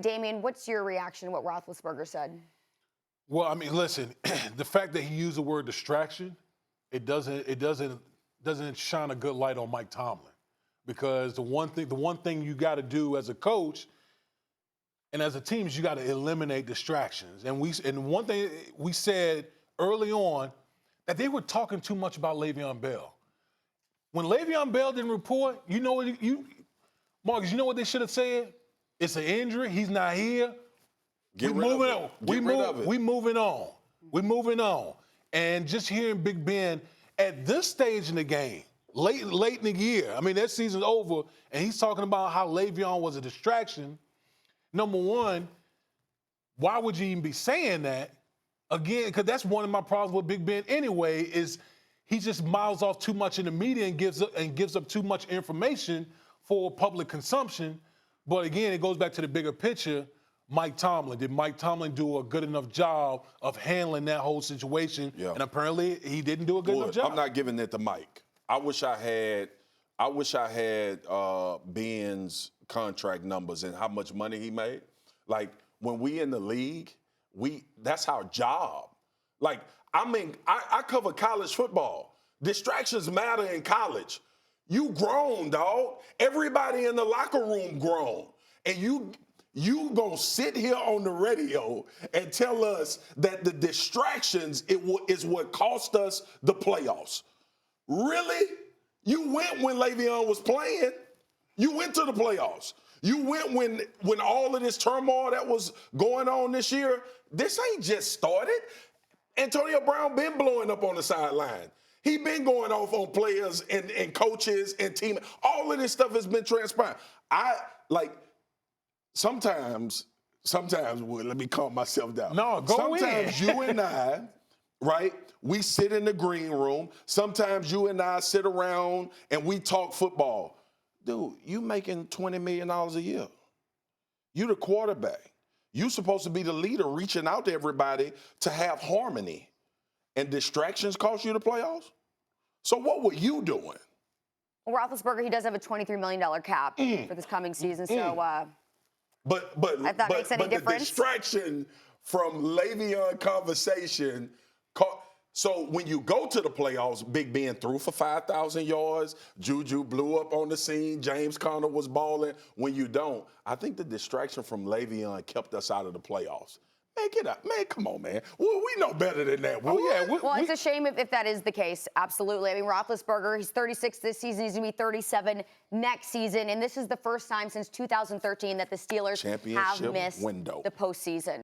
Damian, what's your reaction to what Roethlisberger said? Well, I mean, listen, the fact that he used the word distraction, it doesn't shine a good light on Mike Tomlin, because the one thing you got to do as a coach and as a team is you got to eliminate distractions. And one thing we said early on, that they were talking too much about Le'Veon Bell. When Le'Veon Bell didn't report, Marcus, you know what they should have said? It's an injury. He's not here. Get rid of it. We moving on. We're moving on. And just hearing Big Ben at this stage in the game, late in the year, I mean, that season's over, and he's talking about how Le'Veon was a distraction. Number one, why would you even be saying that? Again, because that's one of my problems with Big Ben anyway, is he just miles off too much in the media and gives up too much information for public consumption. But again, it goes back to the bigger picture. Mike Tomlin. Did Mike Tomlin do a good enough job of handling that whole situation? Yeah. And apparently he didn't do a good enough job. I'm not giving it to Mike. I wish I had Ben's contract numbers and how much money he made. Like, when we in the league, that's our job. Like, I mean, I cover college football. Distractions matter in college. You grown, dog. Everybody in the locker room grown. And you gonna sit here on the radio and tell us that the distractions is what cost us the playoffs. Really? You went when Le'Veon was playing. You went to the playoffs. You went when all of this turmoil that was going on this year. This ain't just started. Antonio Brown been blowing up on the sideline. He been going off on players and coaches and team. All of this stuff has been transparent. Sometimes, let me calm myself down. No, go in. Sometimes you and I, right, we sit in the green room. Sometimes you and I sit around and we talk football. Dude, you making $20 million a year. You the quarterback. You supposed to be the leader reaching out to everybody to have harmony. And distractions cost you the playoffs? So what were you doing? Well, Roethlisberger, he does have a $23 million cap for this coming season, so But if that makes any difference. The distraction from Le'Veon conversation. So when you go to the playoffs, Big Ben threw for 5,000 yards. Juju blew up on the scene. James Conner was balling. When you don't, I think the distraction from Le'Veon kept us out of the playoffs. Man, get up. Man, come on, man. We know better than that. Well, it's a shame if that is the case. Absolutely. I mean, Roethlisberger, he's 36 this season. He's going to be 37 next season. And this is the first time since 2013 that the Steelers have missed the postseason.